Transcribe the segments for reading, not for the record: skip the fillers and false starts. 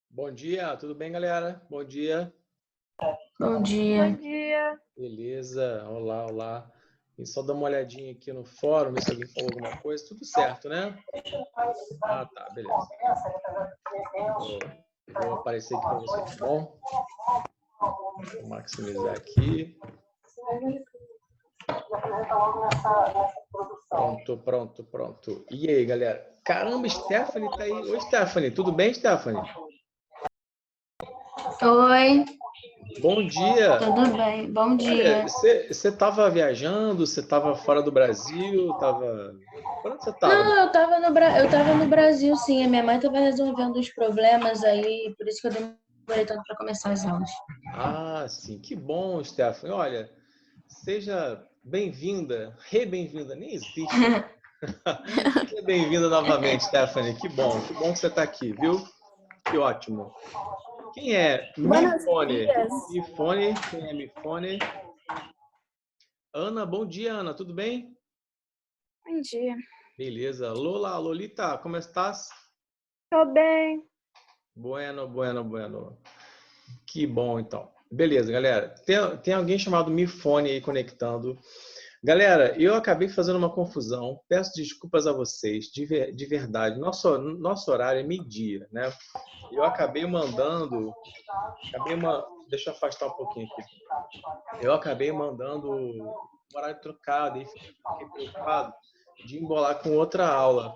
Bom dia, tudo bem, galera? Bom dia. Bom dia. Bom dia. Beleza, olá, olá. E só dar uma olhadinha aqui no fórum, ver se alguém falou alguma coisa. Tudo certo, né? Ah, tá, beleza. Vou aparecer aqui para vocês, tá bom? Vou maximizar aqui. Pronto. E aí, galera? Caramba, Stephanie tá aí. Oi, Stephanie, tudo bem, Stephanie? Oi, Bom dia. tudo bem? Bom Olha, dia. você estava viajando? Você estava fora do Brasil? Por onde você estava? Não, eu tava no Brasil, sim. A minha mãe tava resolvendo uns problemas aí, por isso que eu demorei tanto para começar as aulas. Ah, sim, que bom, Stephanie. Olha, seja bem-vinda, re-bem-vinda, nem existe. Seja bem-vinda novamente, Stephanie. Que bom que você está aqui, viu? Que ótimo. Quem é Buenos Mifone? dias. Mifone, quem é Mifone? Ana, bom dia, Ana, tudo bem? Bom dia. Beleza. Lola, Lolita, como estás? Tô bem. Bueno. Que bom, então. Beleza, galera. Tem alguém chamado Mifone aí conectando. Galera, eu acabei fazendo uma confusão. Peço desculpas a vocês, de verdade. Nosso horário é meio-dia, né? Eu acabei mandando... Deixa eu afastar um pouquinho aqui. Eu acabei mandando um horário trocado e fiquei preocupado de embolar com outra aula.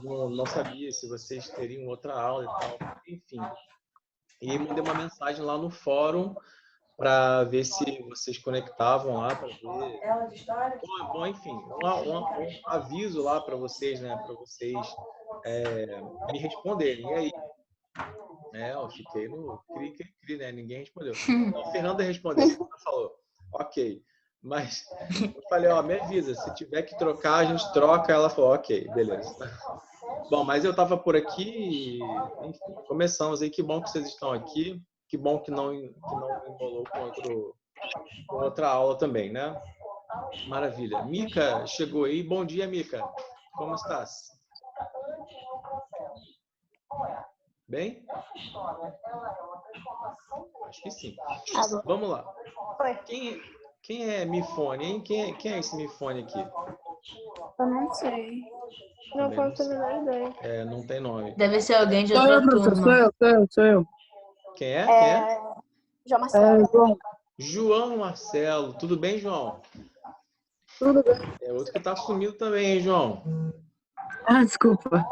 Não sabia se vocês teriam outra aula e tal. Enfim. E mandei uma mensagem lá no fórum para ver se vocês conectavam lá para ver. Bom, enfim, um aviso lá para vocês, né? Para vocês me responderem. E aí? Eu fiquei no cri, né? Ninguém respondeu. A Fernanda respondeu, ela falou, ok. Mas eu falei, ó, me avisa, se tiver que trocar, a gente troca. Ela falou, ok, beleza. Bom, mas eu estava por aqui e, enfim, começamos aí. Que bom que vocês estão aqui. Que bom que não embolou com outra aula também, né? Maravilha. Mica chegou aí. Bom dia, Mica. Como estás? Bem? Acho que sim. Vamos lá. Oi. Quem é Mifone, hein? Quem é esse Mifone aqui? Eu não sei. Não Também faço a menor ideia. não tem nome. Deve ser alguém de Sou outra eu, professor, turma. sou eu. Quem é? João Marcelo. João, João Marcelo. Tudo bem, João? tudo bem? É outro que tá sumido também, hein, João? Desculpa.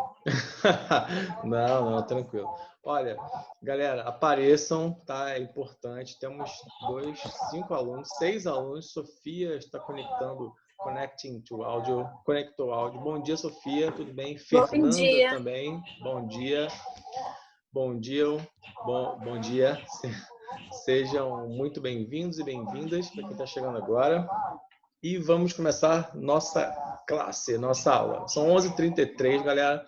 Não, tranquilo. Olha, galera, apareçam, tá? É importante. Temos 6 alunos. Sofia está connecting to áudio, conectou áudio. Bom dia, Sofia, tudo bem? Fernanda dia. também. Bom dia. Bom dia. Sejam muito bem-vindos e bem-vindas para quem está chegando agora. E vamos começar nossa classe, nossa aula. São 11h33, galera.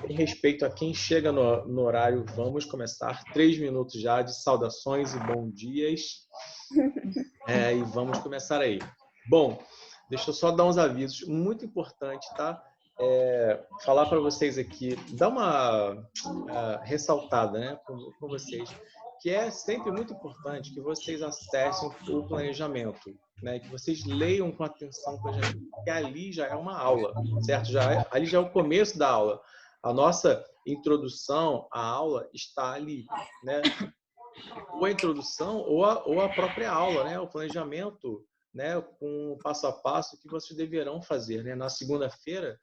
Em respeito a quem chega no horário, vamos começar. 3 minutos já de saudações e bom dias. E vamos começar aí. Bom, deixa eu só dar uns avisos. Muito importante, tá? Falar para vocês aqui, dar uma ressaltada, né, com vocês, que é sempre muito importante que vocês acessem o planejamento, né, que vocês leiam com atenção o planejamento, porque ali já é uma aula, certo? Ali já é o começo da aula. A nossa introdução à aula está ali, né? Ou a introdução ou a própria aula, né? O planejamento, né? Com o passo a passo que vocês deverão fazer, né? Na segunda-feira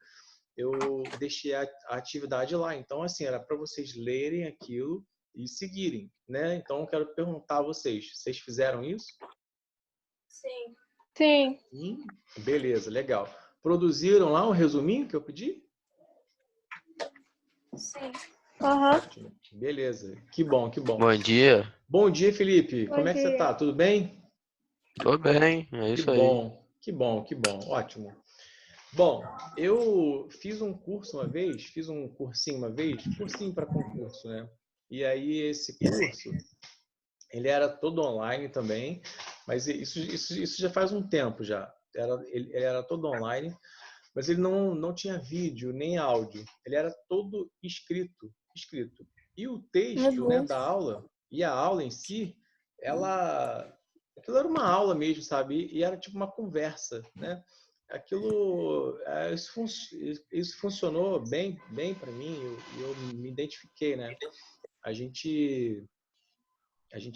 eu deixei a atividade lá. Então, assim, era para vocês lerem aquilo e seguirem, né? Então, eu quero perguntar a vocês fizeram isso? Sim. Sim. Beleza, legal. Produziram lá o resuminho que eu pedi? Sim. Ótimo. Beleza. Que bom. Bom dia. Bom dia, Felipe. Bom Como é que você dia. tá? Tudo bem? Tô bem, é isso aí. Que bom. Ótimo. Bom, eu fiz um cursinho uma vez, cursinho para concurso, né? E aí esse curso, ele era todo online também, mas isso já faz um tempo já. Ele era todo online, mas ele não tinha vídeo nem áudio. Ele era todo escrito. E o texto, né, da aula, e a aula em si, aquilo era uma aula mesmo, sabe? E era tipo uma conversa, né? Isso funcionou bem para mim, eu me identifiquei, né? A gente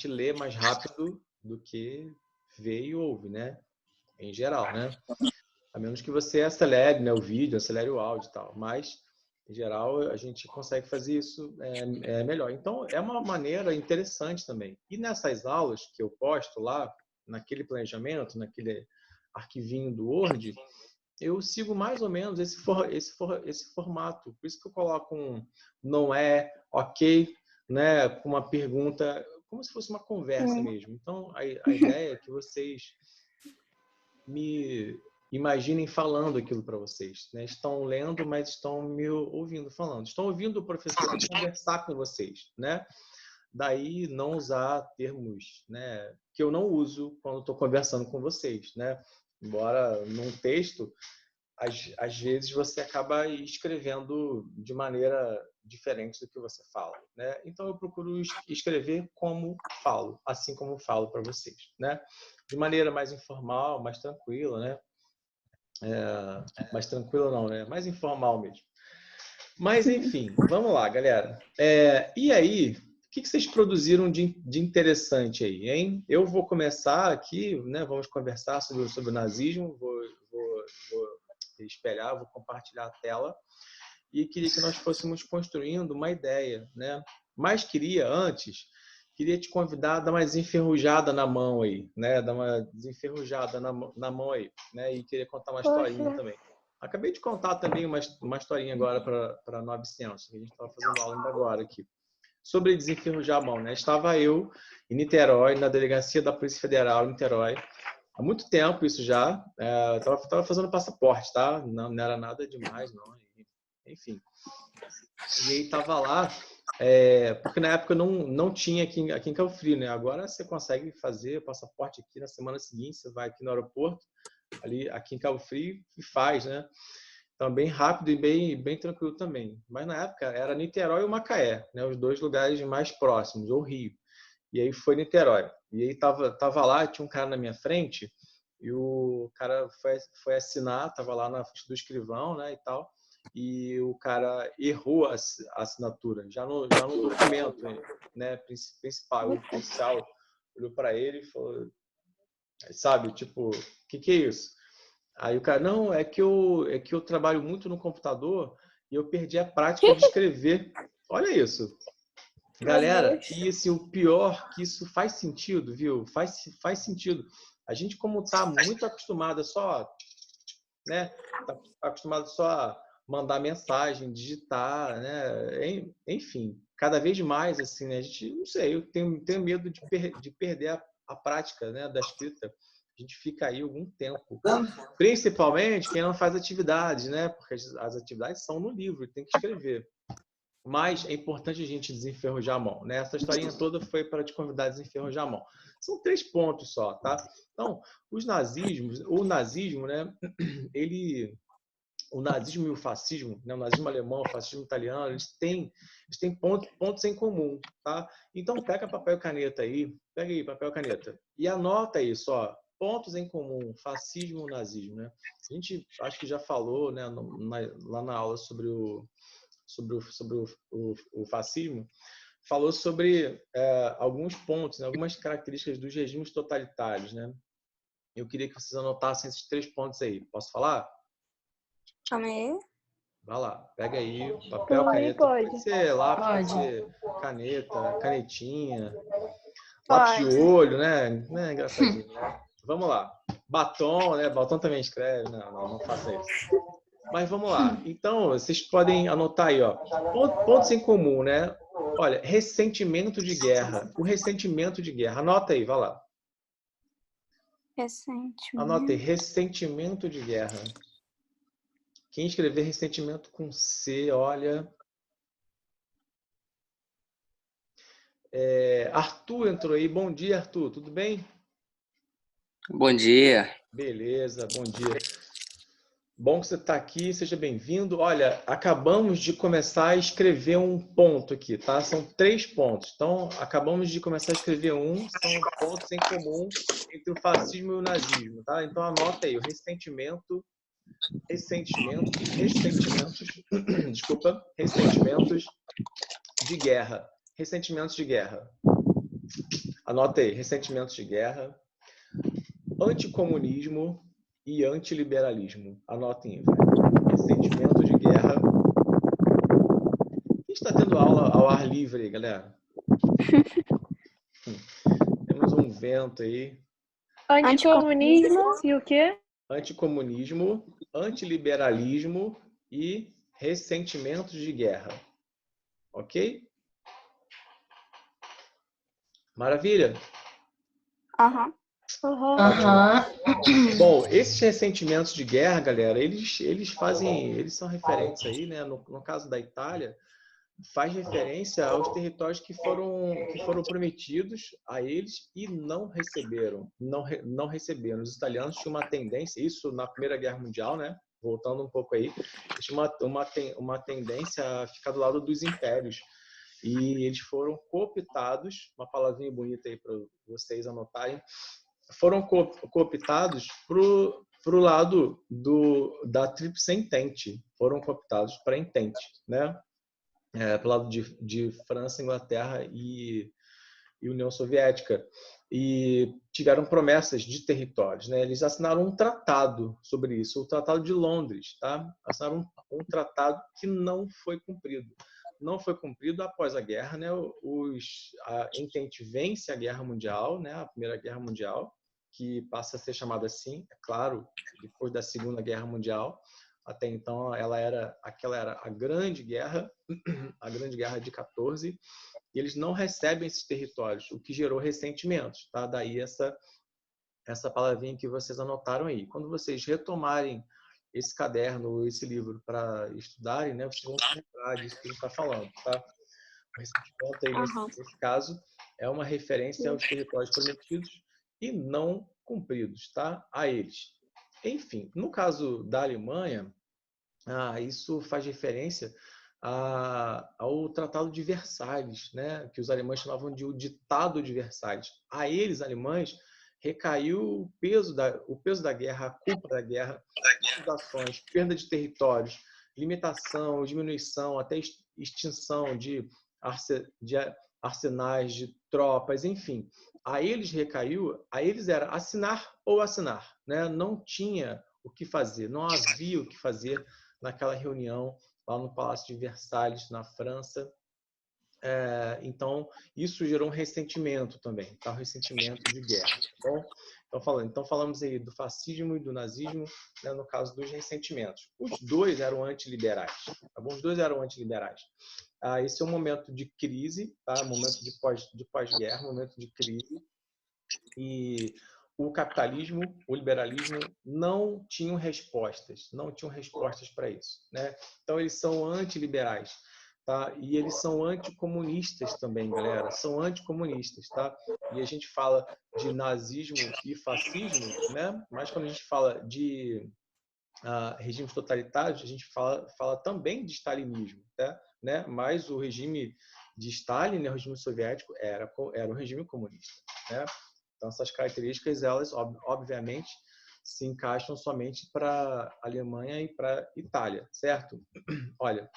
lê mais rápido do que vê e ouve, né? Em geral, né? A menos que você acelere, né, o vídeo, acelere o áudio e tal. Mas, em geral, a gente consegue fazer isso melhor. Então, é uma maneira interessante também. E nessas aulas que eu posto lá, naquele planejamento, naquele arquivinho do Word, eu sigo mais ou menos esse formato. Por isso que eu coloco não é, ok, né, com uma pergunta, como se fosse uma conversa mesmo. Então, a ideia é que vocês me imaginem falando aquilo para vocês, né? Estão lendo, mas estão me ouvindo falando. Estão ouvindo o professor conversar com vocês, né? Daí não usar termos, né, que eu não uso quando estou conversando com vocês, né? Embora num texto, às vezes você acaba escrevendo de maneira diferente do que você fala, né? Então eu procuro escrever como falo, assim como falo para vocês, né? De maneira mais informal, mais tranquila, né? Mais tranquila não, né? Mais informal mesmo. Mas enfim, vamos lá, galera. E aí, o que vocês produziram de interessante aí, hein? Eu vou começar aqui, né? Vamos conversar sobre o nazismo. Vou espelhar, vou compartilhar a tela e queria que nós fôssemos construindo uma ideia, né? Mas queria te convidar a dar uma desenferrujada na mão aí, né? Dar uma desenferrujada na mão aí, né? E queria contar uma historinha também. Acabei de contar também uma historinha agora para 900, que a gente estava fazendo aula ainda agora aqui. Sobre desenferrujar a mão, né? Estava eu em Niterói, na delegacia da Polícia Federal em Niterói, há muito tempo isso já. Estava fazendo passaporte, tá? Não era nada demais, não. Enfim. E aí estava lá, porque na época não tinha aqui em Cabo Frio, né? Agora você consegue fazer passaporte aqui na semana seguinte, você vai aqui no aeroporto, aqui em Cabo Frio, e faz, né? Então, bem rápido e bem tranquilo também. Mas na época era Niterói e Macaé, né? Os dois lugares mais próximos, ou Rio. E aí foi Niterói. E aí tava lá, tinha um cara na minha frente, e o cara foi assinar, tava lá na frente do escrivão, né, e tal, e o cara errou a assinatura, já no documento, né, principal. O policial olhou para ele e falou, sabe, tipo, o que é isso? Aí o cara, não, é que eu trabalho muito no computador e eu perdi a prática de escrever. Olha isso. Galera, e assim, o pior que isso faz sentido, viu? Faz sentido. A gente, como está muito acostumado só, né? Tá acostumado só a mandar mensagem, digitar, né? Enfim, cada vez mais, assim, né? A gente, não sei, eu tenho medo de perder a prática, né, da escrita. A gente fica aí algum tempo. Principalmente quem não faz atividades, né? Porque as atividades são no livro, tem que escrever. Mas é importante a gente desenferrujar a mão, né? Essa historinha toda foi para te convidar a desenferrujar a mão. São 3 pontos só, tá? Então, o nazismo, né? O nazismo e o fascismo, né? O nazismo alemão, o fascismo italiano, eles têm pontos em comum, tá? Então, pega papel e caneta aí, pega aí papel e caneta e anota isso, ó. Pontos em comum, fascismo e nazismo, né? A gente acho que já falou, né? Lá na aula sobre o fascismo, falou sobre alguns pontos, né, algumas características dos regimes totalitários, né? Eu queria que vocês anotassem esses 3 pontos aí. Posso falar? Amém. Vai lá, pega aí, papel, caneta. Pode ser lápis, pode ser caneta, canetinha, lápis de olho, né? Engraçadinho, né? Vamos lá. Batom, né? Batom também escreve. Não faça isso. Mas vamos lá. Então, vocês podem anotar aí, ó. Pontos em comum, né? Olha, ressentimento de guerra. O ressentimento de guerra. Anota aí, vai lá. Anota aí, ressentimento de guerra. Quem escrever ressentimento com C, olha... Arthur entrou aí. Bom dia, Arthur. Tudo bem? Bom dia. Beleza, bom dia. Bom que você está aqui, seja bem-vindo. Olha, acabamos de começar a escrever um ponto aqui, tá? São 3 pontos. Então, acabamos de começar a escrever são pontos em comum entre o fascismo e o nazismo, tá? Então, anota aí, o ressentimentos de guerra. Ressentimentos de guerra. Anota aí, ressentimentos de guerra, anticomunismo e antiliberalismo. Anotem aí, ressentimento de guerra. A gente está tendo aula ao ar livre aí, galera. Temos um vento aí. Anticomunismo e o quê? Anticomunismo, antiliberalismo e ressentimentos de guerra. Ok? Maravilha? Aham. Bom, esses ressentimentos de guerra, galera, eles são referentes aí, né? No caso da Itália, faz referência aos territórios que foram prometidos a eles e não receberam. Não receberam. Os italianos tinham uma tendência, isso na Primeira Guerra Mundial, né? Voltando um pouco aí, tinha uma tendência a ficar do lado dos impérios. E eles foram cooptados, uma palavrinha bonita aí para vocês anotarem, foram cooptados para o lado da Tríplice Entente, foram cooptados para a Entente, né? Para o lado de França, Inglaterra e União Soviética. E tiveram promessas de territórios, né? Eles assinaram um tratado sobre isso, o Tratado de Londres, tá? Assinaram um tratado que não foi cumprido. Não foi cumprido após a guerra, né? A Entente vence a Guerra Mundial, né? A Primeira Guerra Mundial, que passa a ser chamada assim, é claro, depois da Segunda Guerra Mundial. Até então, aquela era a Grande Guerra de 14, e eles não recebem esses territórios, o que gerou ressentimentos, tá? Daí essa palavrinha que vocês anotaram aí. Quando vocês retomarem esse caderno, esse livro para estudarem, né, vocês vão se lembrar disso que a gente está falando, tá? O ressentimento aí, nesse caso, é uma referência aos territórios prometidos e não cumpridos, tá? A eles. Enfim, no caso da Alemanha, isso faz referência ao Tratado de Versalhes, né? Que os alemães chamavam de o Ditado de Versalhes. A eles, alemães, recaiu o peso da guerra, a culpa da guerra, ações, perda de territórios, limitação, diminuição, até extinção de arsenais, de tropas, enfim. A eles era assinar ou assinar, né? Não tinha o que fazer, não havia o que fazer naquela reunião lá no Palácio de Versalhes, na França. Então, isso gerou um ressentimento também, tá? Um ressentimento de guerra. Então, falamos aí do fascismo e do nazismo, né, no caso dos ressentimentos. Os dois eram antiliberais. Tá bom? Os dois eram antiliberais. Esse é um momento de crise, tá? Um momento de pós-guerra, um momento de crise. E o capitalismo, o liberalismo não tinham respostas para isso, né? Então, eles são antiliberais. Tá? E eles são anticomunistas também, galera. São anticomunistas, tá? E a gente fala de nazismo e fascismo, né? Mas quando a gente fala de regimes totalitários, a gente fala também de stalinismo, tá? Né? Mas o regime de Stalin, né? O regime soviético, era um regime comunista, né? Então, essas características, elas, obviamente, se encaixam somente para a Alemanha e para a Itália, certo? Olha,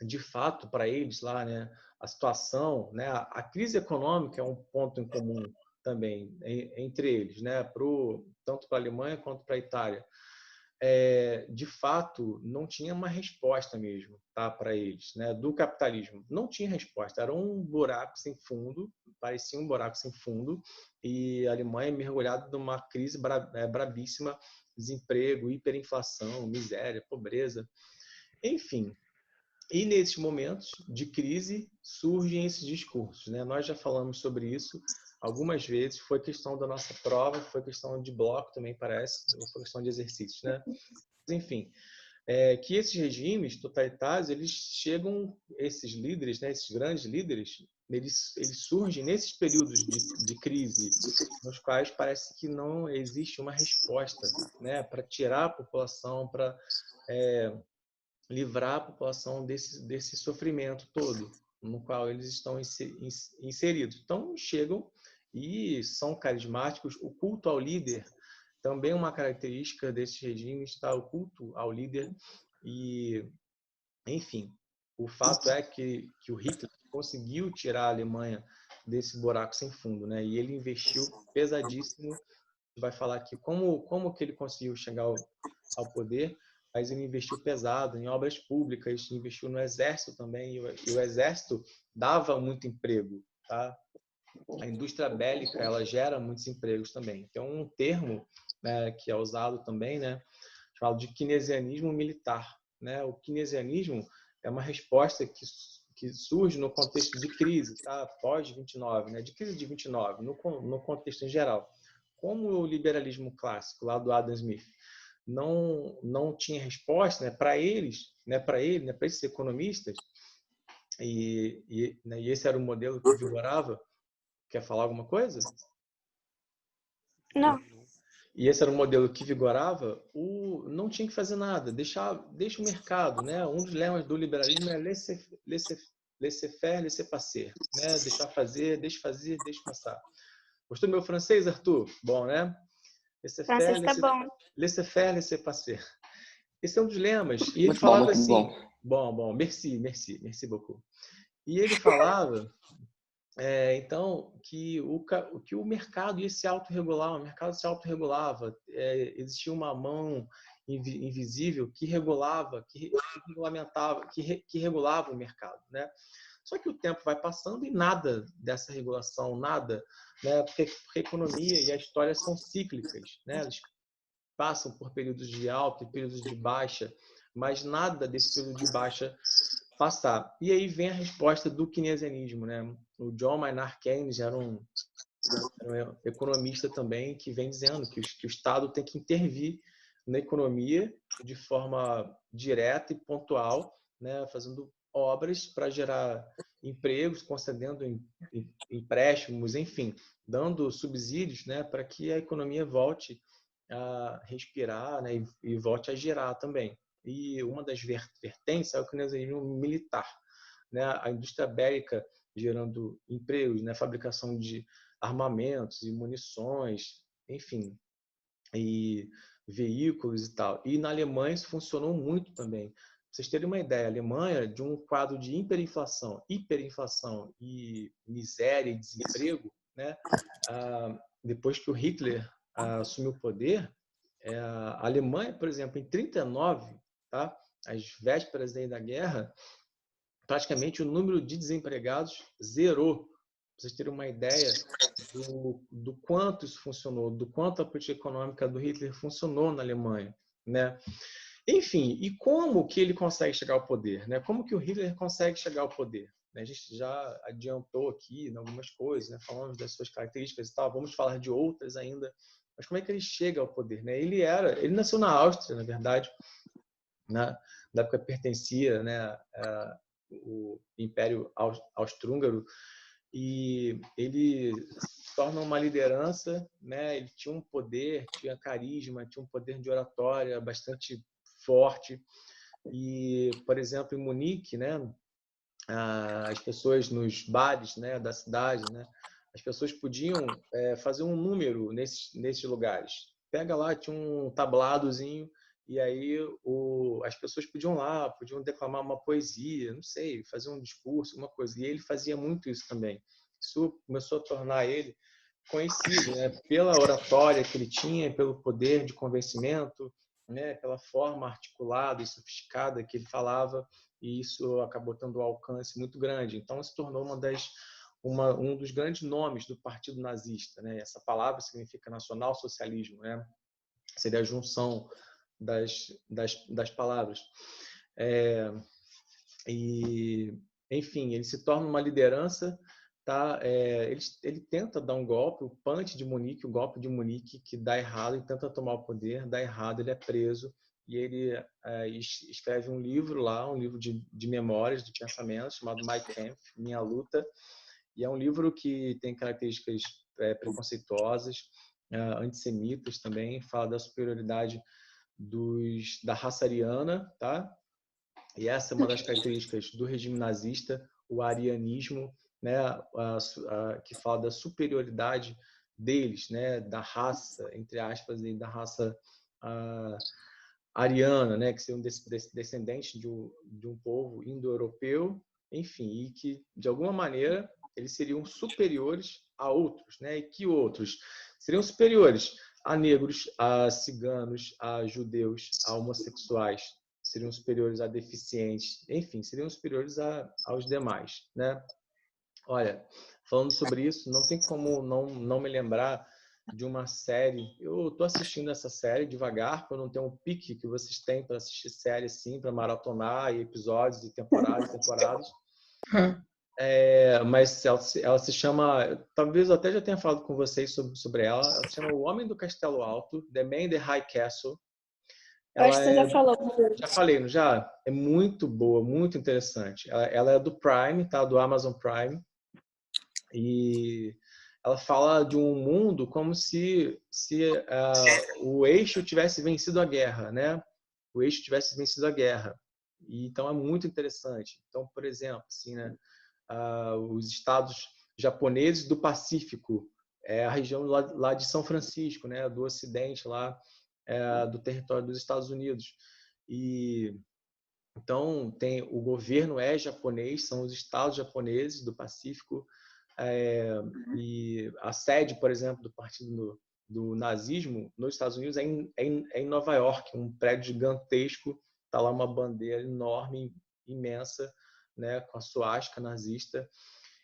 de fato, para eles lá, né, a situação, né, a crise econômica é um ponto em comum também entre eles, né, tanto para a Alemanha quanto para a Itália. De fato, não tinha uma resposta mesmo, tá, para eles, né, do capitalismo. Não tinha resposta, era um buraco sem fundo, parecia um buraco sem fundo, e a Alemanha mergulhada numa crise brabíssima, desemprego, hiperinflação, miséria, pobreza, enfim. E nesses momentos de crise surgem esses discursos, né? Nós já falamos sobre isso algumas vezes, foi questão da nossa prova, foi questão de bloco também, parece, foi questão de exercícios, né? Enfim, que esses regimes totalitários, eles chegam, esses líderes, né, esses grandes líderes, eles surgem nesses períodos de crise, nos quais parece que não existe uma resposta, né, para tirar a população, para livrar a população desse sofrimento todo, no qual eles estão inseridos. Então, chegam e são carismáticos. O culto ao líder também é uma característica desses regimes, tá? O culto ao líder. E, enfim, o fato é que o Hitler conseguiu tirar a Alemanha desse buraco sem fundo, né? E ele investiu pesadíssimo. Vai falar aqui como que ele conseguiu chegar ao poder, mas ele investiu pesado em obras públicas, investiu no exército também, e o exército dava muito emprego, tá? A indústria bélica, ela gera muitos empregos também. Tem um termo, né, que é usado também, né, chamado de keynesianismo militar, né? O keynesianismo é uma resposta que surge no contexto de crise, tá? Pós-29, né? De crise de 29, no contexto em geral. Como o liberalismo clássico, lá do Adam Smith, não tinha resposta, né, para eles, né, para esses economistas, né, e esse era o modelo que vigorava. Quer falar alguma coisa? Não. E esse era o modelo que vigorava, não tinha que fazer nada, deixa o mercado, né? Um dos lemas do liberalismo é laissez-faire, laissez-passer, né? Deixa fazer, deixa passar. Gostou do meu francês, Arthur? Bom, né? Francês tá bom. Laissez-faire, laissez-passer. Esse é um dos lemas. E ele Muito falava bom, assim... bom. Bom, merci beaucoup. E ele falava... então, que o mercado ia se autorregular, o mercado se autorregulava, existia uma mão invisível que regulamentava, que regulamentava, que regulava o mercado, né? Só que o tempo vai passando e nada dessa regulação, nada, né? Porque a economia e a história são cíclicas, né? Eles passam por períodos de alta e períodos de baixa, mas nada desse período de baixa passar. E aí vem a resposta do keynesianismo, né? O John Maynard Keynes era um economista também que vem dizendo que o Estado tem que intervir na economia de forma direta e pontual, né? Fazendo obras para gerar empregos, concedendo empréstimos, enfim, dando subsídios, né? Para que a economia volte a respirar, né? E volte a girar também. E uma das vertentes é o keynesianismo militar, né? A indústria bélica gerando empregos, né? Fabricação de armamentos e munições, enfim, e veículos e tal. E na Alemanha isso funcionou muito também. Pra vocês terem uma ideia, a Alemanha, de um quadro de hiperinflação e miséria e desemprego, né? Depois que o Hitler assumiu o poder, a Alemanha, por exemplo, em 39, tá? Às vésperas da guerra, praticamente o número de desempregados zerou. Para vocês terem uma ideia do quanto isso funcionou, do quanto a política econômica do Hitler funcionou na Alemanha, né? Enfim, e como que ele consegue chegar ao poder, né? Como que o Hitler consegue chegar ao poder? A gente já adiantou aqui em algumas coisas, né? Falamos das suas características e tal, vamos falar de outras ainda. Mas como é que ele chega ao poder, né? Ele nasceu na Áustria, na verdade, né? Na época pertencia, né, o Império Austro-Húngaro, e ele se torna uma liderança, né? Ele tinha um poder, tinha carisma, tinha um poder de oratória bastante forte. E, por exemplo, em Munique, né, as pessoas nos bares, né, da cidade, né, as pessoas podiam fazer um número nesses lugares. Pega lá, tinha um tabladozinho, e aí as pessoas podiam declamar uma poesia, não sei, fazer um discurso, uma coisa. E ele fazia muito isso também. Isso começou a tornar ele conhecido, né, pela oratória que ele tinha, pelo poder de convencimento, né, pela forma articulada e sofisticada que ele falava, e isso acabou tendo um alcance muito grande. Então, se tornou um dos grandes nomes do Partido Nazista, né? Essa palavra significa nacional-socialismo, né? Seria a junção das palavras. Enfim, ele se torna uma liderança, tá? Ele tenta dar um golpe, o golpe de Munique, que dá errado, ele tenta tomar o poder, dá errado, ele é preso, e ele escreve um livro lá, um livro de memórias, de pensamentos, chamado Mein Kampf, Minha Luta, e é um livro que tem características preconceituosas, antissemitas também, fala da superioridade da raça ariana, tá? E essa é uma das características do regime nazista, o arianismo, né? Que fala da superioridade deles, né? Da raça, entre aspas, e da raça ariana, né? Que seriam descendentes de um povo indo-europeu, enfim, e que, de alguma maneira, eles seriam superiores a outros, né? E que outros seriam superiores a negros, a ciganos, a judeus, a homossexuais, seriam superiores a deficientes, enfim, seriam superiores aos demais, né? Olha, falando sobre isso, não tem como não me lembrar de uma série. Eu estou assistindo essa série devagar, porque eu não tenho um pique que vocês têm para assistir série assim, para maratonar, e episódios, e temporadas. Mas ela se chama, talvez eu até já tenha falado com vocês sobre ela. Ela se chama O Homem do Castelo Alto, The Man in the High Castle. Acho que você já falou. Já falei, não já? É muito boa, muito interessante. Ela é do Prime, tá? Do Amazon Prime. E ela fala de um mundo como se o eixo tivesse vencido a guerra, né? O eixo tivesse vencido a guerra. E, então é muito interessante. Então, por exemplo, assim, né? Os estados japoneses do Pacífico, a região lá de São Francisco, né? Do Ocidente lá, do território dos Estados Unidos. E então tem o governo japonês, são os estados japoneses do Pacífico. E a sede, por exemplo, do partido do nazismo nos Estados Unidos é em Nova York, um prédio gigantesco, está lá uma bandeira enorme, imensa, né, com a suástica nazista.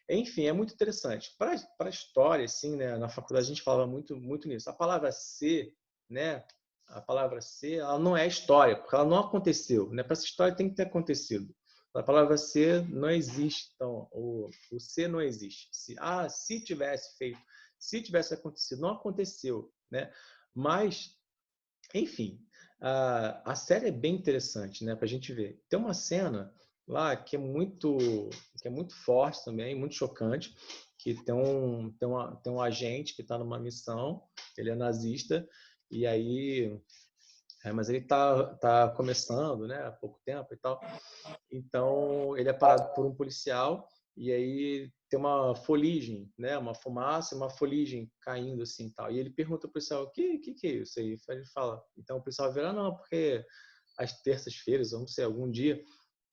Enfim, é muito interessante. Para a história, assim, né, na faculdade a gente falava muito nisso. A palavra ser, né, a palavra ser, ela não é história, porque ela não aconteceu, né? Para essa história tem que ter acontecido. A palavra ser não existe, então o ser não existe. Se tivesse feito, se tivesse acontecido, não aconteceu, né? Mas, enfim, a série é bem interessante, né? Para a gente ver. Tem uma cena lá que é muito forte também, muito chocante, que tem um agente que está numa missão, ele é nazista, e aí mas ele está começando, né, há pouco tempo e tal. Então, ele é parado por um policial e aí tem uma fuligem, né, uma fumaça, uma fuligem caindo assim, tal. E ele pergunta ao policial: "O que é isso aí?" Ele fala. Então o policial vira: "Não, porque às terças-feiras, ou não sei, algum dia,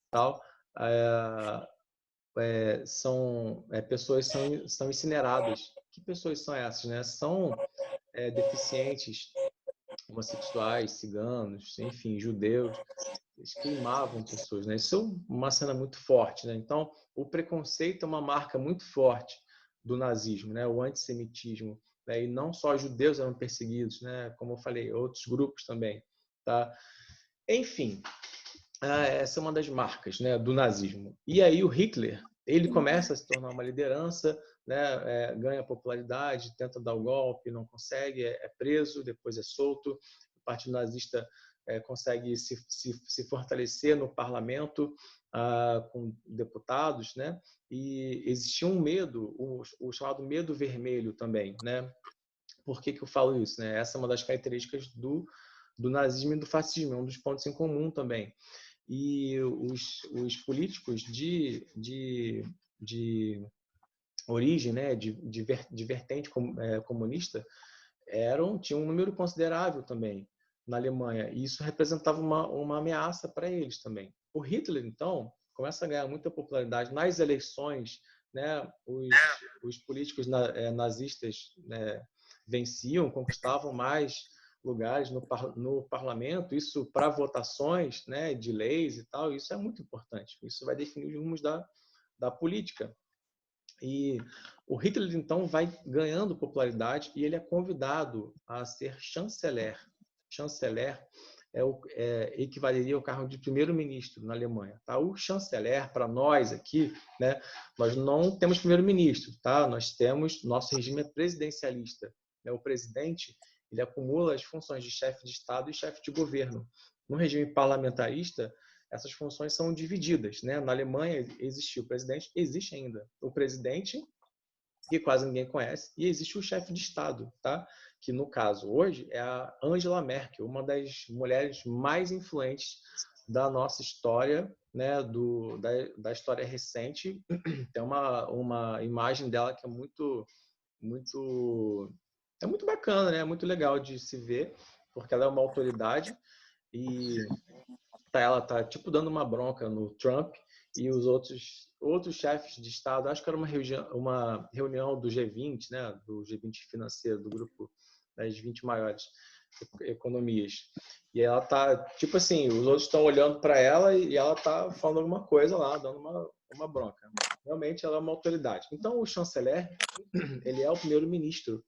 tal, pessoas são incineradas." Que pessoas são essas, né? São deficientes, homossexuais, ciganos, enfim, judeus. Eles queimavam pessoas, né? Isso é uma cena muito forte, né? Então, o preconceito é uma marca muito forte do nazismo, né? O antissemitismo, né? E não só judeus eram perseguidos, né? Como eu falei, outros grupos também, tá? Enfim, essa é uma das marcas, né, do nazismo. E aí o Hitler, ele começa a se tornar uma liderança, né, ganha popularidade, tenta dar o golpe, não consegue, é preso, depois é solto. O Partido Nazista consegue se fortalecer no parlamento com deputados, né? E existia um medo, o chamado medo vermelho também, né? Por que eu falo isso, né? Essa é uma das características do nazismo e do fascismo, é um dos pontos em comum também. E os políticos de origem, né, de vertente comunista, tinham um número considerável também na Alemanha, e isso representava uma ameaça para eles também. O Hitler, então, começa a ganhar muita popularidade nas eleições, né? Os políticos nazistas, né, venciam, conquistavam mais lugares no parlamento, isso para votações, né, de leis e tal, isso é muito importante. Isso vai definir os rumos da política. E o Hitler, então, vai ganhando popularidade e ele é convidado a ser chanceler. Chanceler equivaleria ao cargo de primeiro-ministro na Alemanha. Tá? O chanceler, para nós aqui, né, nós não temos primeiro-ministro. Tá? Nós temos, nosso regime é presidencialista. Né? O presidente, ele acumula as funções de chefe de Estado e chefe de governo. no regime parlamentarista, essas funções são divididas, né? Na Alemanha existiu o presidente, existe ainda o presidente, que quase ninguém conhece, e existe o chefe de Estado, tá? Que no caso hoje é a Angela Merkel, uma das mulheres mais influentes da nossa história, né? Da história recente. Tem uma imagem dela que é muito bacana, né? É muito legal de se ver, porque ela é uma autoridade e ela tá tipo dando uma bronca no Trump e os outros chefes de Estado. Acho que era uma reunião do G20, né? Do G20 financeiro, do grupo das 20 maiores economias. E ela tá tipo assim, os outros estão olhando para ela e ela tá falando alguma coisa lá, dando uma bronca. Realmente ela é uma autoridade. Então o chanceler, ele é o primeiro-ministro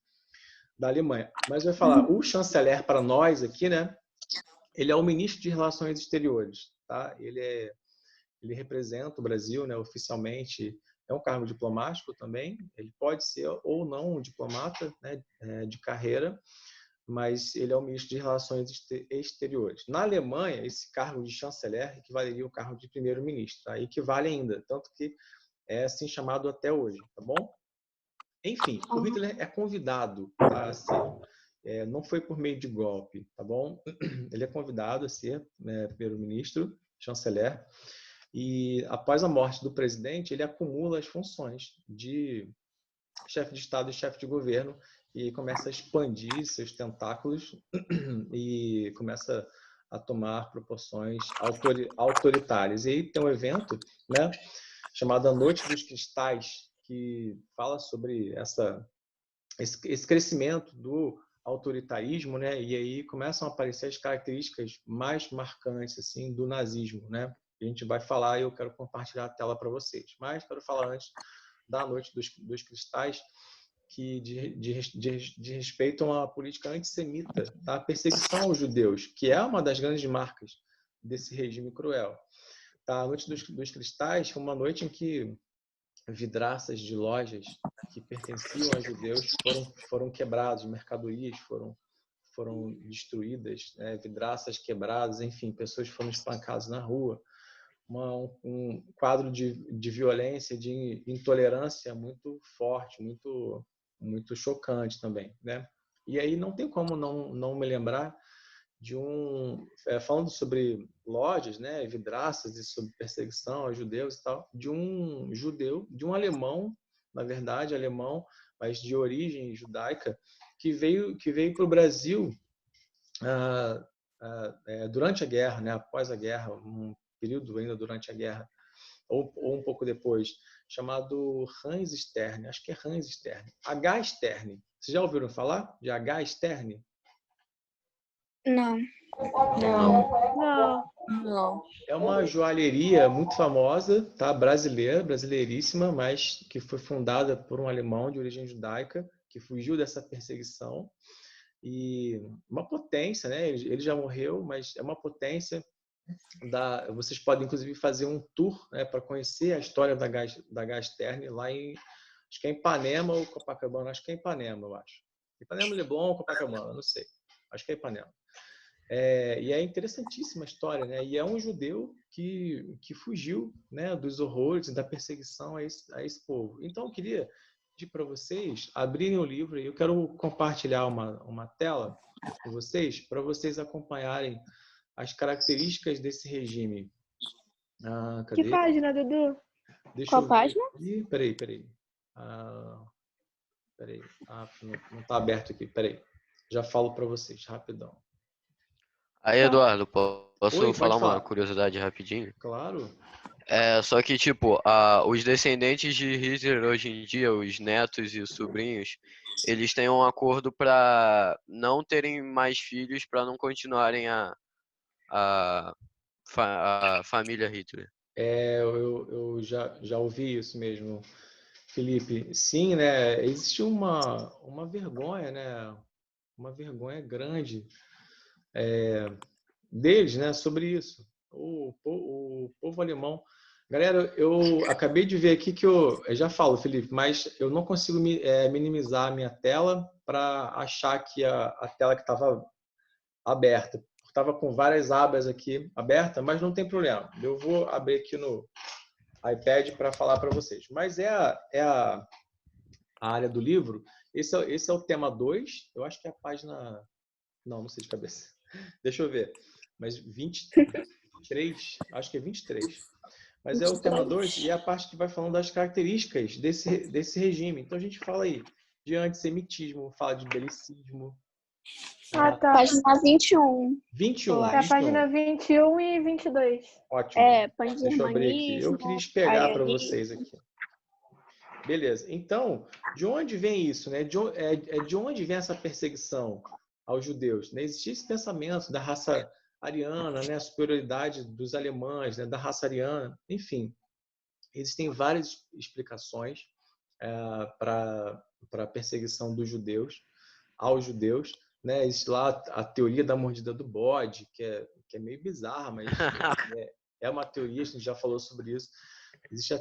da Alemanha. Mas eu ia falar, o chanceler para nós aqui, né? Ele é o ministro de Relações Exteriores, tá? Ele representa o Brasil, né? Oficialmente. É um cargo diplomático também. Ele pode ser ou não um diplomata, né? De carreira, mas ele é o ministro de Relações Exteriores. Na Alemanha, esse cargo de chanceler equivaleria ao cargo de primeiro-ministro, tá? Equivale ainda, tanto que é assim chamado até hoje, tá bom? Enfim, o Hitler é convidado a ser, não foi por meio de golpe, tá bom? Ele é convidado a ser, né, primeiro-ministro, chanceler, e após a morte do presidente, ele acumula as funções de chefe de Estado e chefe de governo e começa a expandir seus tentáculos e começa a tomar proporções autoritárias. E aí tem um evento, né, chamado A Noite dos Cristais, que fala sobre esse crescimento do autoritarismo, né? E aí começam a aparecer as características mais marcantes assim do nazismo, né? A gente vai falar e eu quero compartilhar a tela para vocês. Mas quero falar antes da Noite dos Cristais, que de respeito a uma política antissemita, tá? A perseguição aos judeus, que é uma das grandes marcas desse regime cruel. Tá? A Noite dos Cristais foi uma noite em que vidraças de lojas que pertenciam a judeus foram quebradas, mercadorias foram destruídas, né? Vidraças quebradas, enfim, pessoas foram espancadas na rua. Um quadro de violência, de intolerância muito forte, muito chocante também, né? E aí não tem como não me lembrar de falando sobre lojas, né, vidraças e sobre perseguição aos judeus e tal, de um judeu, de um alemão, na verdade, alemão, mas de origem judaica, que veio para o Brasil durante a guerra, né, após a guerra, um período ainda durante a guerra, ou um pouco depois, chamado Hans Stern, acho que é Hans Stern, H. Stern. Vocês já ouviram falar de H. Stern? Não. É uma joalheria muito famosa, tá? Brasileiríssima, mas que foi fundada por um alemão de origem judaica, que fugiu dessa perseguição. E uma potência, né? Ele já morreu, mas é uma potência. Vocês podem, inclusive, fazer um tour, né, para conhecer a história da H. Stern lá acho que é em Ipanema ou Copacabana. Acho que é em Ipanema, eu acho. Ipanema, Leblon ou Copacabana, não sei. Acho que é Ipanema. E é interessantíssima a história, né? E é um judeu que fugiu, né, dos horrores e da perseguição a esse povo. Então, eu queria pedir para vocês abrirem o livro e eu quero compartilhar uma tela com vocês, para vocês acompanharem as características desse regime. Cadê? Que página, Dudu? Qual página? Ih, peraí. Peraí. Não está aberto aqui. Peraí. Já falo para vocês, rapidão. Aí, Eduardo, posso Oi, falar pode falar. uma curiosidade rapidinho? Claro. Só que, tipo, os descendentes de Hitler hoje em dia, os netos e os sobrinhos, eles têm um acordo para não terem mais filhos, para não continuarem a família Hitler. Eu já ouvi isso mesmo, Felipe. Sim, né? Existe uma vergonha, né? Uma vergonha grande deles, né? Sobre isso. O povo alemão. Galera, eu acabei de ver aqui que eu já falo, Felipe, mas eu não consigo minimizar a minha tela para achar que a tela que estava aberta, estava com várias abas aqui abertas, mas não tem problema. Eu vou abrir aqui no iPad para falar para vocês. Mas a área do livro. Esse é o tema 2. Eu acho que é a página... Não sei de cabeça. Deixa eu ver. Mas 23, acho que é 23. Mas é o tema 2 e é a parte que vai falando das características desse regime. Então a gente fala aí de antissemitismo, fala de belicismo. Ah, tá. Página 21. 21. É a página 21 e 22. Ótimo. Deixa eu abrir aqui. Eu Pangermanismo, queria pegar para arianismo. vocês aqui. Beleza. Então, de onde vem isso, né? De onde vem essa perseguição aos judeus? Né? Existia esse pensamento da raça ariana, né? A superioridade dos alemães, né? Da raça ariana. Enfim, existem várias explicações para a perseguição dos judeus aos judeus. Né? Existe lá a teoria da mordida do bode, que é meio bizarra, mas é uma teoria, a gente já falou sobre isso. Existe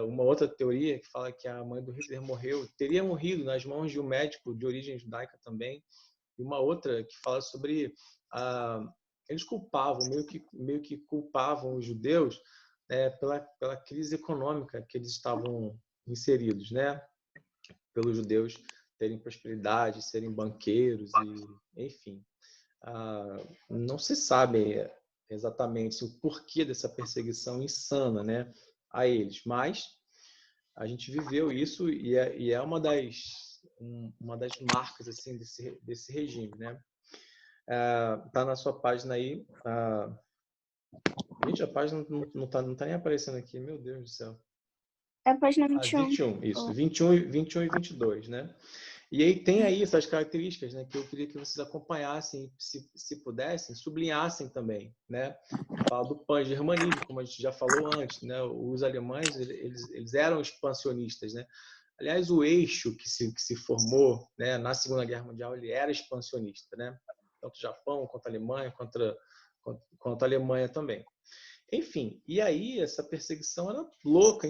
uma outra teoria que fala que a mãe do Hitler teria morrido nas mãos de um médico de origem judaica também. E uma outra que fala sobre eles culpavam, meio que culpavam os judeus pela crise econômica que eles estavam inseridos, né? Pelos judeus terem prosperidade, serem banqueiros e enfim. Não se sabe exatamente o porquê dessa perseguição insana, né, a eles, mas a gente viveu isso e é uma das marcas assim desse regime, né? Tá na sua página aí. Gente, a página não tá nem aparecendo aqui, meu Deus do céu. É a página 21. 21, isso, 21 e 22, né? E aí tem aí essas características, né, que eu queria que vocês acompanhassem, se pudessem, sublinhassem também, né? Fala do pan-germanismo, como a gente já falou antes, né? Os alemães, eles eram expansionistas, né? Aliás, o eixo que se formou, né, na Segunda Guerra Mundial, ele era expansionista, né? Tanto o Japão, quanto a Alemanha, quanto a Alemanha também. Enfim, e aí essa perseguição era louca,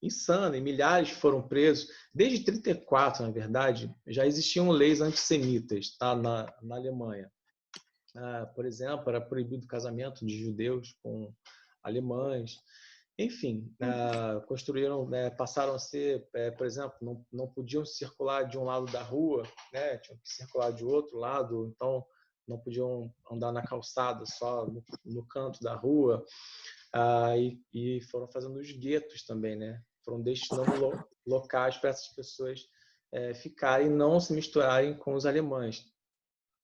insana, e milhares foram presos. Desde 1934, na verdade, já existiam leis antissemitas, tá, na Alemanha. Por exemplo, era proibido o casamento de judeus com alemães. Enfim, construíram, né, passaram a ser, por exemplo, não podiam circular de um lado da rua, né, tinham que circular de outro lado, então não podiam andar na calçada, só no canto da rua. E foram fazendo os guetos também, né? Foram destinando locais para essas pessoas ficarem e não se misturarem com os alemães.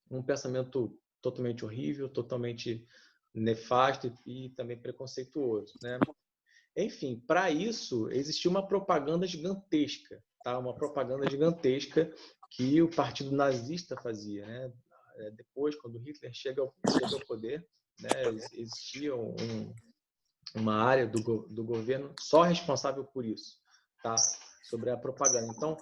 Um pensamento totalmente horrível, totalmente nefasto e também preconceituoso, né? Enfim, para isso existia uma propaganda gigantesca, tá? Uma propaganda gigantesca que o partido nazista fazia, né? Depois, quando Hitler chega ao poder, né, existia uma área do governo só responsável por isso, tá? Sobre a propaganda. Então,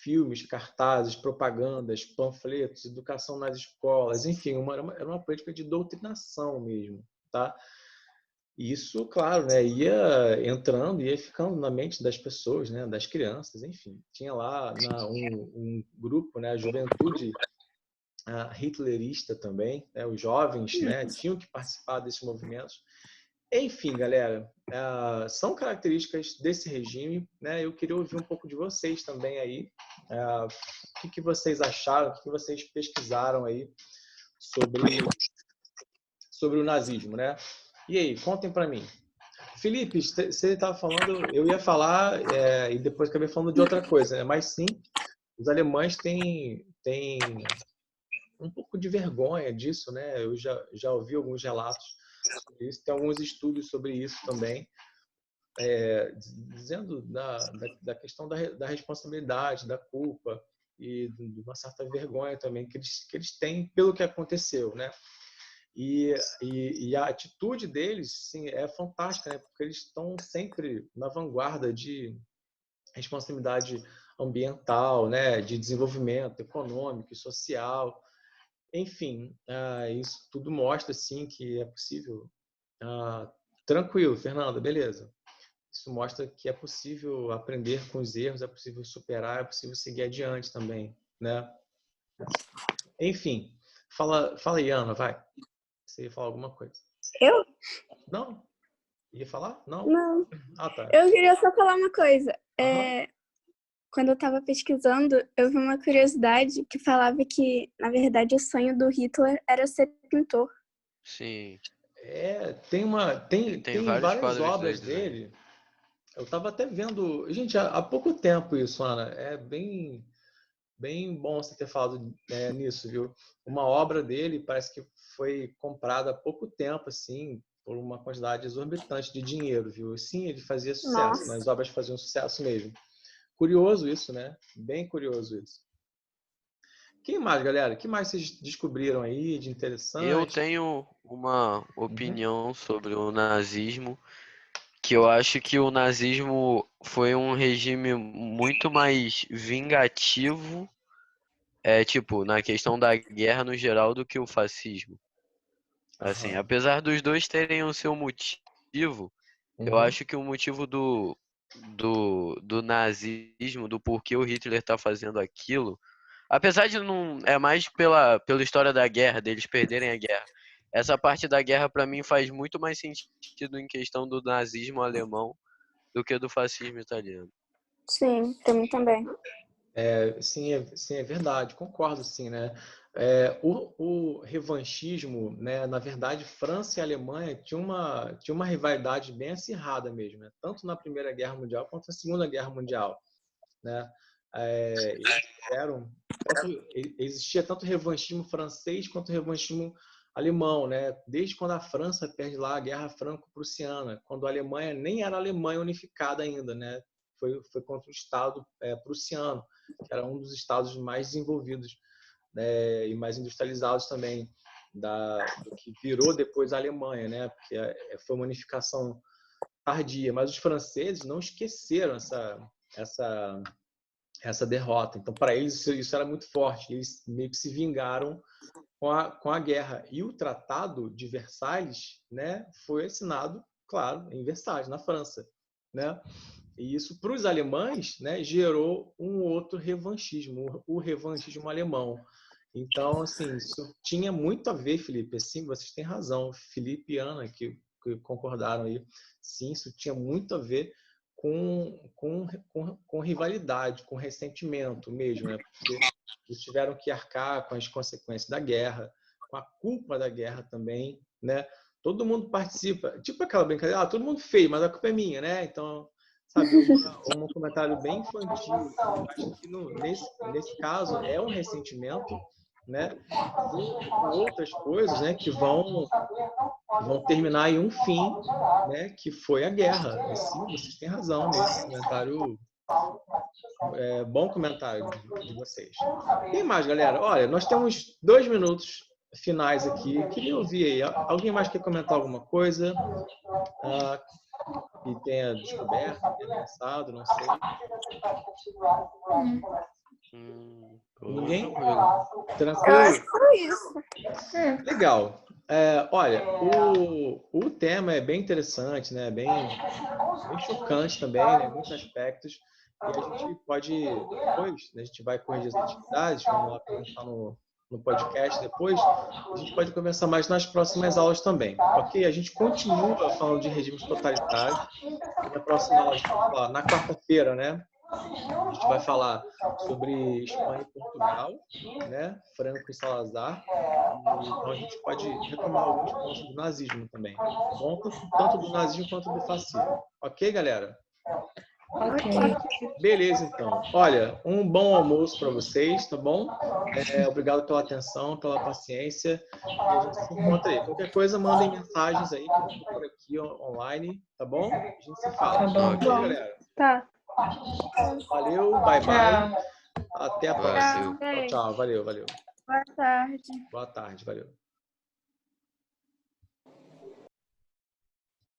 filmes, cartazes, propagandas, panfletos, educação nas escolas, enfim, era uma política de doutrinação mesmo, tá? E isso, claro, né, ia entrando, ia ficando na mente das pessoas, né, das crianças, enfim. Tinha lá um grupo, né, a juventude hitlerista também, né, os jovens, né, tinham que participar desses movimentos. Enfim, galera, são características desse regime, né? Eu queria ouvir um pouco de vocês também aí. O que vocês acharam, o que vocês pesquisaram aí sobre o nazismo, né? E aí, contem para mim. Felipe, você estava falando, eu ia falar e depois acabei falando de outra coisa, né? Mas sim, os alemães têm um pouco de vergonha disso, né? Eu já ouvi alguns relatos sobre isso, tem alguns estudos sobre isso também, dizendo da questão da responsabilidade, da culpa e de uma certa vergonha também que eles têm pelo que aconteceu, né? E a atitude deles, sim, é fantástica, né? Porque eles estão sempre na vanguarda de responsabilidade ambiental, né? De desenvolvimento econômico e social. Enfim, isso tudo mostra, sim, que é possível. Tranquilo, Fernanda, beleza. Isso mostra que é possível aprender com os erros, é possível superar, é possível seguir adiante também, né? Enfim, Fala aí, Ana, vai. Você ia falar alguma coisa. Eu? Não? Ia falar? Não? Não. Ah, tá. Eu queria só falar uma coisa. Aham. Quando eu estava pesquisando, eu vi uma curiosidade que falava que, na verdade, o sonho do Hitler era ser pintor. Sim. Tem Tem vários várias quadros obras deles aí. dele. Eu estava até vendo. Gente, há pouco tempo isso, Ana. É bem bom você ter falado nisso, viu? Uma obra dele parece que foi comprada há pouco tempo, assim, por uma quantidade exorbitante de dinheiro, viu? E sim, ele fazia sucesso, né? Nossa. As obras faziam sucesso mesmo. Curioso isso, né? Bem curioso isso. Quem mais, galera? O que mais vocês descobriram aí de Eu interessante? tenho uma Uhum. opinião sobre o nazismo, que eu acho que o nazismo foi um regime muito mais vingativo, tipo, na questão da guerra no geral, do que o fascismo. Assim, Aham. apesar dos dois terem o seu motivo, eu Uhum. acho que o motivo do nazismo, do porquê o Hitler tá fazendo aquilo, apesar de não. É mais pela história da guerra, deles perderem a guerra. Essa parte da guerra, pra mim, faz muito mais sentido em questão do nazismo alemão do que do fascismo italiano. Sim, pra mim também. Sim, é verdade, concordo, sim, né? O revanchismo, né? Na verdade, França e Alemanha tinha uma rivalidade bem acirrada mesmo, né? Tanto na Primeira Guerra Mundial quanto na Segunda Guerra Mundial, né? Eles tiveram existia tanto revanchismo francês quanto revanchismo alemão, né? Desde quando a França perde lá a Guerra Franco-Prussiana, quando a Alemanha nem era a Alemanha unificada ainda, né? Foi contra o Estado prussiano, que era um dos estados mais desenvolvidos, né? E mais industrializados também do que virou depois a Alemanha, né? Porque foi uma unificação tardia. Mas os franceses não esqueceram essa derrota. Então, para eles, isso era muito forte. Eles meio que se vingaram com a guerra. E o Tratado de Versalhes, né, foi assinado, claro, em Versalhes, na França, né? E isso, para os alemães, né, gerou um outro revanchismo, o revanchismo alemão. Então, assim, isso tinha muito a ver, Felipe. Assim, vocês têm razão, Felipe e Ana, que concordaram aí. Sim, isso tinha muito a ver com rivalidade, com ressentimento mesmo, né? Porque eles tiveram que arcar com as consequências da guerra, com a culpa da guerra também, né? Todo mundo participa, tipo aquela brincadeira, todo mundo fez, mas a culpa é minha, né? Então, sabe, um comentário bem infantil. Eu acho que nesse caso é um ressentimento, né? Com outras coisas, né? Que vão terminar em um fim, né? Que foi a guerra. E sim, vocês têm razão nesse comentário. Bom comentário de vocês. Quem mais, galera? Olha, nós temos 2 minutos finais aqui. Queria ouvir aí. Alguém mais quer comentar alguma coisa? Que tenha descoberto, tenha pensado, não sei. Ninguém? Tranquilo. Eu acho Tranquilo? que foi isso. Legal. Olha, o tema é bem interessante, né? Bem chocante também, né? Em muitos aspectos. E a gente pode, depois, né? A gente vai corrigir as atividades, vamos lá conversar no podcast depois. A gente pode conversar mais nas próximas aulas também, ok? A gente continua falando de regimes totalitários. E na próxima aula, a gente vai falar, na quarta-feira, né? A gente vai falar sobre Espanha e Portugal, né? Franco e Salazar. Então a gente pode retomar alguns pontos do nazismo também. Tá bom? Tanto do nazismo quanto do fascismo. Ok, galera? Ok. Beleza, então. Olha, um bom almoço para vocês, tá bom? Obrigado pela atenção, pela paciência. E a gente se encontra aí. Qualquer coisa, mandem mensagens aí que eu estou por aqui online, tá bom? A gente se fala. Tá bom. Ok, galera? Tá. Valeu, bye bye. Tchau. Até a Valeu. próxima. Tchau, tchau. Valeu. Boa tarde. Boa tarde, valeu.